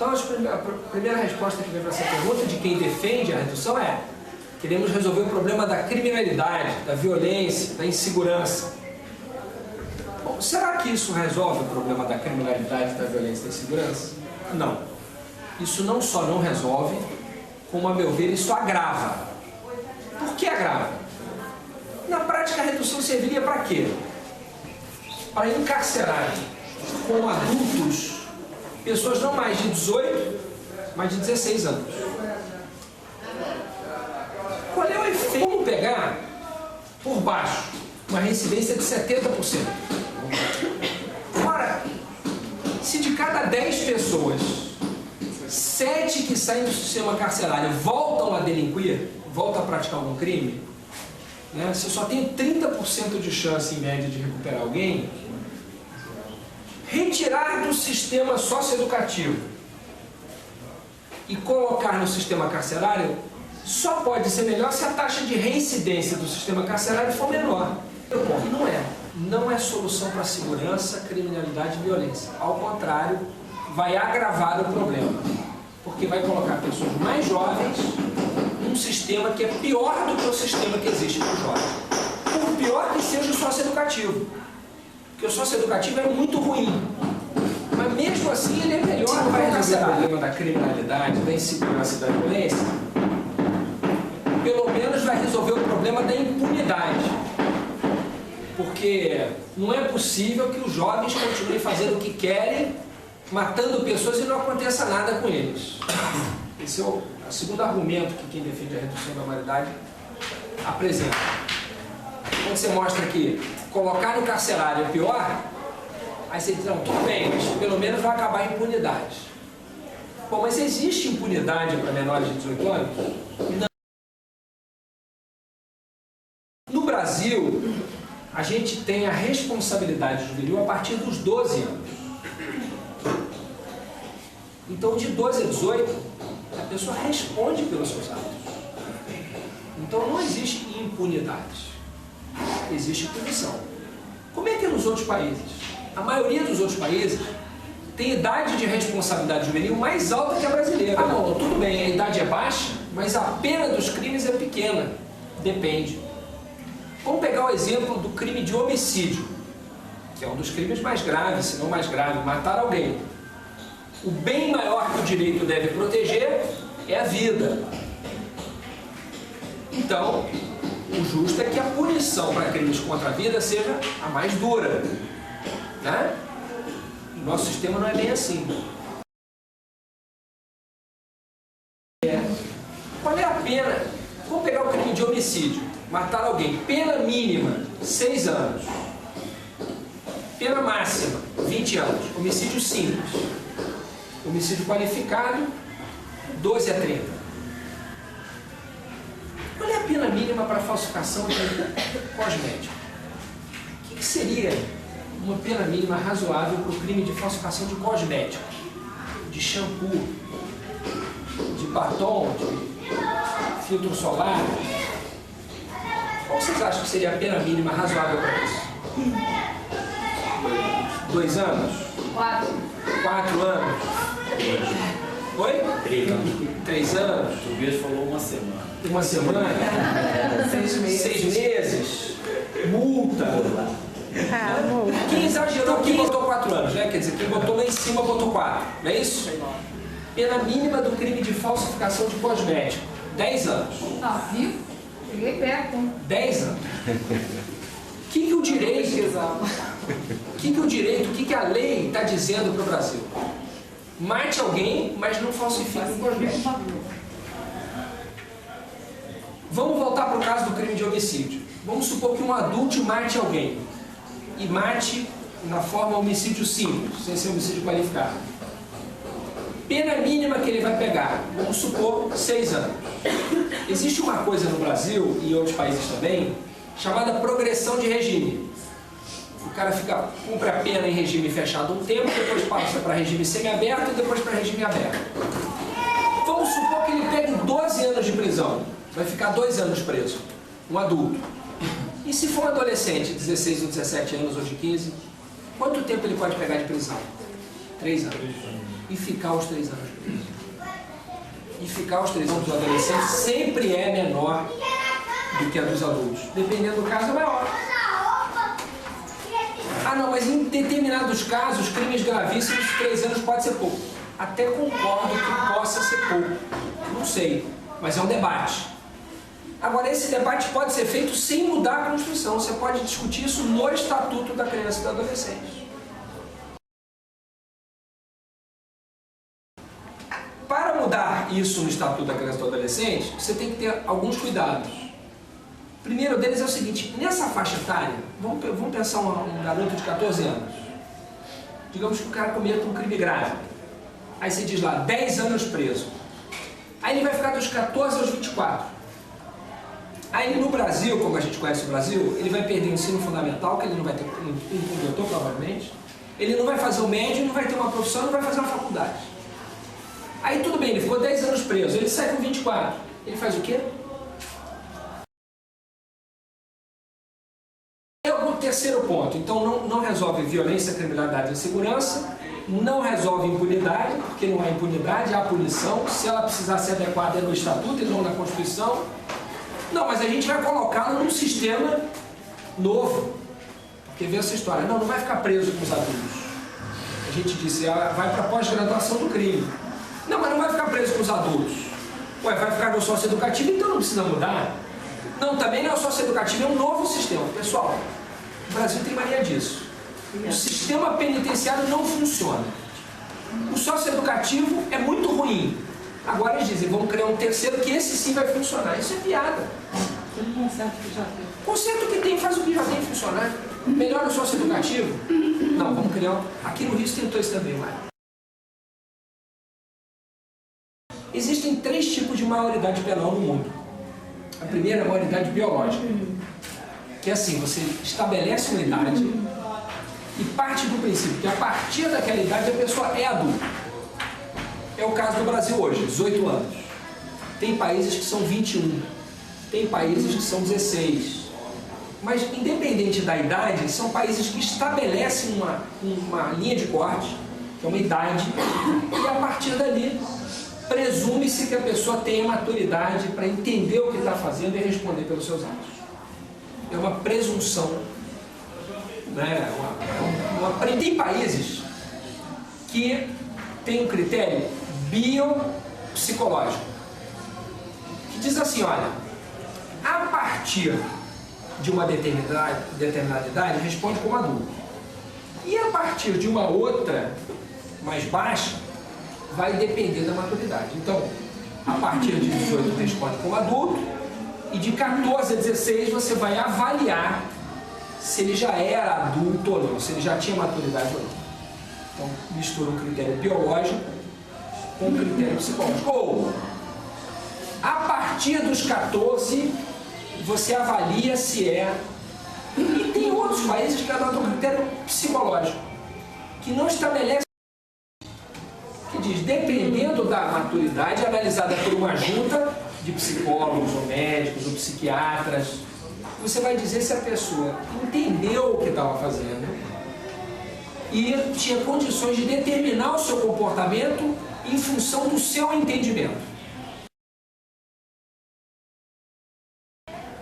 Então, a primeira resposta que vem para essa pergunta de quem defende a redução é: queremos resolver o problema da criminalidade, da violência, da insegurança. Bom, será que isso resolve o problema da criminalidade, da violência e da insegurança? Não. Isso não só não resolve, como, a meu ver, isso agrava. Por que agrava? Na prática, a redução serviria para quê? Para encarcerar com adultos pessoas não mais de 18, mas de 16 anos. Qual é o efeito? Vamos pegar por baixo uma reincidência de 70%. Ora, se de cada 10 pessoas, 7 que saem do sistema carcerário voltam a delinquir, voltam a praticar algum crime, né? Se eu só tenho 30% de chance em média de recuperar alguém, retirar do sistema socioeducativo e colocar no sistema carcerário só pode ser melhor se a taxa de reincidência do sistema carcerário for menor. Não é. Não é solução para segurança, criminalidade e violência. Ao contrário, vai agravar o problema. Porque vai colocar pessoas mais jovens num sistema que é pior do que o sistema que existe para os jovens. Por pior que seja o socioeducativo. Porque o socioeducativo é muito ruim. Mas mesmo assim ele é melhor. Não vai resolver o problema da criminalidade, da insegurança e da violência. Pelo menos vai resolver o problema da impunidade. Porque não é possível que os jovens continuem fazendo o que querem, matando pessoas e não aconteça nada com eles. Esse é o segundo argumento que quem defende a redução da maioridade apresenta. Quando você mostra que colocar no carcerário é pior, aí você diz: não, tudo bem, mas pelo menos vai acabar a impunidade. Bom, mas existe impunidade para menores de 18 anos? Não. No Brasil, a gente tem a responsabilidade juvenil a partir dos 12 anos. Então, de 12 a 18, a pessoa responde pelos seus atos. Então, não existe impunidade. Existe punição. Como é que é nos outros países? A maioria dos outros países tem idade de responsabilidade juvenil mais alta que a brasileira. Ah, não, tudo bem, a idade é baixa, mas a pena dos crimes é pequena. Depende. Vamos pegar o exemplo do crime de homicídio, que é um dos crimes mais graves, se não mais grave, matar alguém. O bem maior que o direito deve proteger é a vida. Então, o justo é que a punição para crimes contra a vida seja a mais dura, né? O nosso sistema não é bem assim. Qual é a pena? Vamos pegar o crime de homicídio, matar alguém. Pena mínima, 6 anos. Pena máxima, 20 anos. Homicídio simples. Homicídio qualificado, 12 a 30. Qual é a pena mínima para falsificação de cosmético? O que seria uma pena mínima razoável para o crime de falsificação de cosmético? De shampoo, de batom, de filtro solar? Qual vocês acham que seria a pena mínima razoável para isso? 2 anos? 4 anos? Oi? 3 anos. 3 anos? O Tobias falou 1 semana. 1 semana? 6 meses. 6 meses? Multa? Quem exagerou, quem botou 4 anos, né? Quer dizer, quem botou lá em cima botou 4, não é isso? Pena mínima do crime de falsificação de cosmético, 10 anos. Ah, viu? Cheguei perto. 10 anos. O que o direito, o que a lei está dizendo para o Brasil? Mate alguém, mas não falsifique o cosmético. Vamos voltar para o caso do crime de homicídio. Vamos supor que um adulto mate alguém. E mate na forma homicídio simples, sem ser homicídio qualificado. Pena mínima que ele vai pegar, vamos supor, 6 anos. Existe uma coisa no Brasil e em outros países também, chamada progressão de regime. O cara cumpre a pena em regime fechado um tempo, depois passa para regime semiaberto e depois para regime aberto. Vamos supor que ele pegue 12 anos de prisão. Vai ficar 2 anos preso, um adulto. E se for um adolescente, 16 ou 17 anos ou de 15, quanto tempo ele pode pegar de prisão? 3 anos. e ficar os 3 anos preso. E ficar os 3 anos dos adolescentes sempre é menor do que a dos adultos. Dependendo do caso, é maior. Ah, não, mas em determinados casos, crimes gravíssimos, 3 anos pode ser pouco. Até concordo que possa ser pouco. Não sei, mas é um debate. Agora, esse debate pode ser feito sem mudar a Constituição. Você pode discutir isso no Estatuto da Criança e do Adolescente. Para mudar isso no Estatuto da Criança e do Adolescente, você tem que ter alguns cuidados. O primeiro deles é o seguinte: nessa faixa etária, vamos pensar um garoto de 14 anos. Digamos que o cara cometa um crime grave. Aí você diz lá, 10 anos preso. Aí ele vai ficar dos 14 aos 24. Aí no Brasil, como a gente conhece o Brasil, ele vai perder o ensino fundamental, que ele não vai ter um condutor, provavelmente. Ele não vai fazer o médio, não vai ter uma profissão, não vai fazer uma faculdade. Aí tudo bem, ele ficou 10 anos preso, ele sai com 24. Ele faz o quê? É o terceiro ponto. Então não resolve violência, criminalidade e insegurança, não resolve impunidade, porque não há impunidade, há punição. Se ela precisar ser adequada é no Estatuto e não na Constituição. Não, mas a gente vai colocá-lo num sistema novo. Porque vê essa história. Não vai ficar preso com os adultos. A gente disse, vai para a pós-graduação do crime. Não, mas não vai ficar preso com os adultos. Ué, vai ficar no socioeducativo, então não precisa mudar. Não, também não é o socioeducativo, é um novo sistema. Pessoal, o Brasil tem mania disso. O sistema penitenciário não funciona. O socioeducativo é muito ruim. Agora eles dizem, vamos criar um terceiro que esse sim vai funcionar. Isso é piada. Um conceito que já tem. Conceito que tem faz o que já tem funcionar. Melhora o socioeducativo? Não, vamos criar um. Aqui no Rio se tentou isso também, mas... Existem 3 tipos de maioridade penal no mundo. A primeira é a maioridade biológica. Que é assim, você estabelece uma idade e parte do princípio que a partir daquela idade a pessoa é adulta. É o caso do Brasil hoje, 18 anos. Tem países que são 21, tem países que são 16. Mas, independente da idade, são países que estabelecem uma linha de corte, que é uma idade, e a partir dali, presume-se que a pessoa tenha maturidade para entender o que está fazendo e responder pelos seus atos. É uma presunção. Né? Tem países que têm um critério biopsicológico, que diz assim, olha, a partir de uma determinada idade, responde como adulto. E a partir de uma outra, mais baixa, vai depender da maturidade. Então, a partir de 18 responde como adulto, e de 14 a 16 você vai avaliar se ele já era adulto ou não, se ele já tinha maturidade ou não. Então, mistura um critério biológico com um critério psicológico. Ou, a partir dos 14, você avalia se é... E tem outros países que adotam um critério psicológico, que não estabelece, que diz, dependendo da maturidade, analisada por uma junta de psicólogos, ou médicos, ou psiquiatras, você vai dizer se a pessoa entendeu o que estava fazendo e tinha condições de determinar o seu comportamento em função do seu entendimento.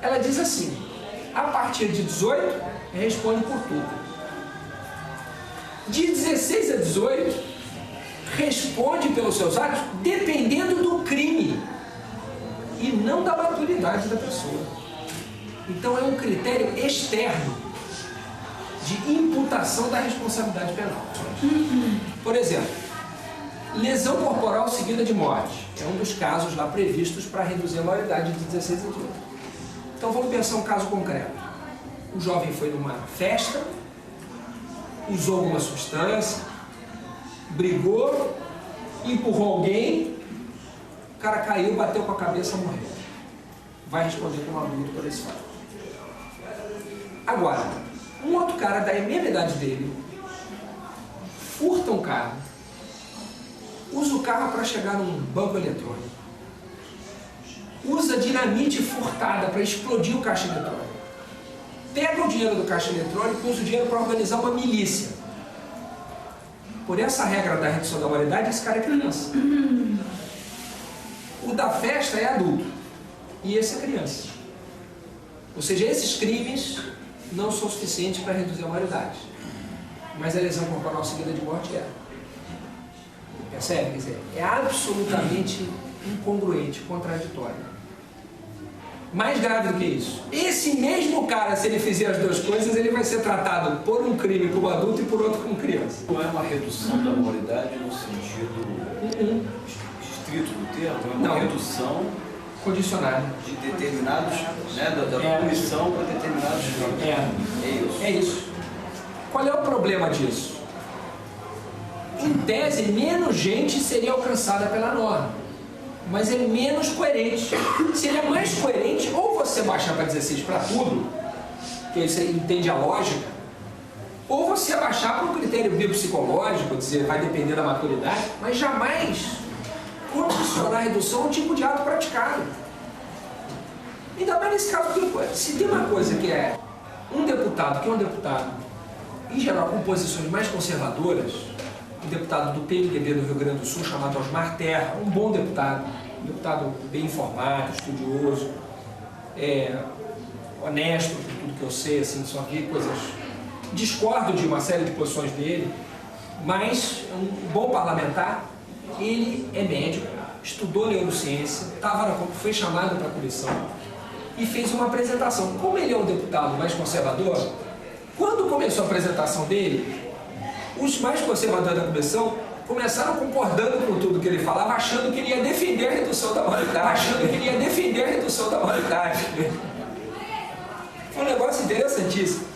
Ela diz assim, a partir de 18, responde por tudo. De 16 a 18, responde pelos seus atos dependendo do crime e não da maturidade da pessoa. Então é um critério externo de imputação da responsabilidade penal. Por exemplo, lesão corporal seguida de morte. É um dos casos lá previstos para reduzir a maioridade de 16 a 18. Então vamos pensar um caso concreto. O jovem foi numa festa, usou alguma substância, brigou, empurrou alguém, o cara caiu, bateu com a cabeça e morreu. Vai responder como adulto por esse fato. Agora, um outro cara da mesma idade dele furta um carro, usa o carro para chegar num banco eletrônico, usa dinamite furtada para explodir o caixa eletrônico, pega o dinheiro do caixa eletrônico e usa o dinheiro para organizar uma milícia. por essa regra da redução da maioridade, esse cara é criança. O da festa é adulto e esse é criança. Ou seja, esses crimes não são suficientes para reduzir a maioridade, mas a lesão corporal seguida de morte é. Percebe? Quer dizer, é absolutamente incongruente, contraditório. Mais grave do que isso, esse mesmo cara, se ele fizer as duas coisas, ele vai ser tratado por um crime como adulto e por outro como criança. Não é uma redução da maioridade no sentido estrito do termo, é uma redução condicionada de determinados, né, da punição para determinados crimes. É isso. Qual é o problema disso? Em tese, menos gente seria alcançada pela norma, mas é menos coerente. Seria mais coerente ou você baixar para 16 para tudo, que aí você entende a lógica, ou você abaixar para um critério biopsicológico, dizer, vai depender da maturidade, mas jamais condicionar a redução ao tipo de ato praticado. Ainda mais nesse caso, porque se tem uma coisa que é um deputado, que é um deputado, em geral com posições mais conservadoras, um deputado do PMDB do Rio Grande do Sul, chamado Osmar Terra, um bom deputado, um deputado bem informado, estudioso, honesto, por tudo que eu sei, assim, só vi coisas... Discordo de uma série de posições dele, mas um bom parlamentar. Ele é médico, estudou neurociência, foi chamado para a comissão e fez uma apresentação. Como ele é um deputado mais conservador, quando começou a apresentação dele, os mais conservadores da comissão começaram concordando com tudo que ele falava, achando que ele ia defender a redução da maioridade. Foi um negócio interessantíssimo.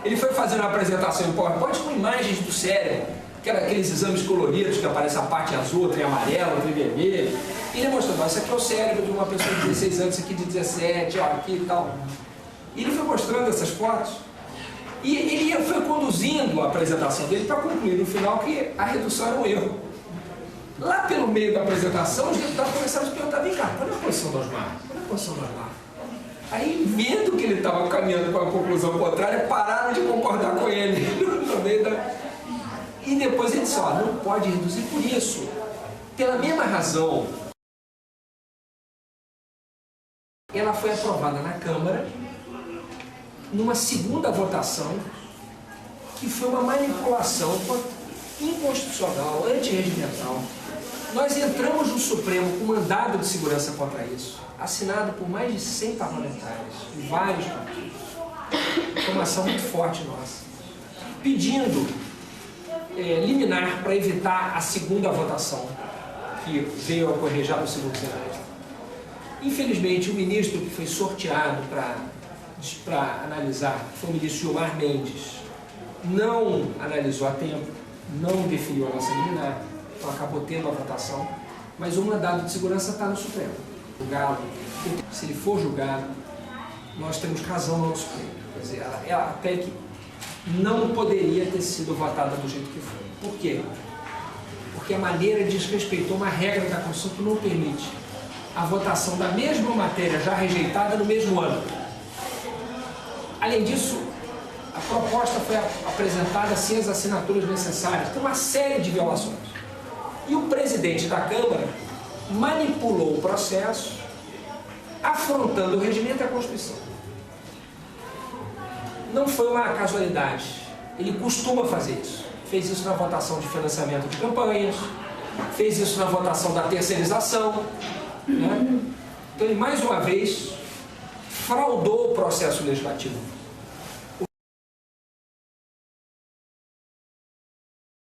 Ele foi fazendo uma apresentação em PowerPoint com imagens do cérebro, que eram aqueles exames coloridos que aparece a parte azul, outra em amarelo, outra em vermelho. E ele mostrou, isso aqui é o cérebro de uma pessoa de 16 anos, isso aqui de 17, ó, aqui e tal. E ele foi mostrando essas fotos. E ele foi conduzindo a apresentação dele para concluir no final que a redução era um erro. Lá pelo meio da apresentação, os deputados começaram a se perguntar, vem cá, qual é a posição do Osmar? Qual é a posição do Osmar? Aí, vendo que ele estava caminhando para a conclusão contrária, pararam de concordar com ele no meio da... E depois ele disse, ó, não pode reduzir por isso. Pela mesma razão, ela foi aprovada na Câmara, numa segunda votação, que foi uma manipulação inconstitucional, antirregimental. Nós entramos no Supremo com mandado de segurança contra isso, assinado por mais de 100 parlamentares, de vários partidos. Foi uma ação muito forte nossa, pedindo liminar para evitar a segunda votação, que veio a ocorrer já no segundo semestre. Infelizmente, o ministro que foi sorteado para analisar, que foi o ministro Gilmar Mendes, não analisou a tempo, não definiu a nossa liminar, então acabou tendo a votação, mas o mandado de segurança está no Supremo. Julgado, se ele for julgado, nós temos razão no Supremo. Quer dizer, a PEC não poderia ter sido votada do jeito que foi. Por quê? Porque a maneira desrespeitou uma regra da Constituição que não permite a votação da mesma matéria já rejeitada no mesmo ano. Além disso, a proposta foi apresentada sem as assinaturas necessárias. Tem uma série de violações. E o presidente da Câmara manipulou o processo, afrontando o regimento e a Constituição. Não foi uma casualidade. Ele costuma fazer isso. Fez isso na votação de financiamento de campanhas, fez isso na votação da terceirização, né? Então, ele, mais uma vez, fraudou o processo legislativo.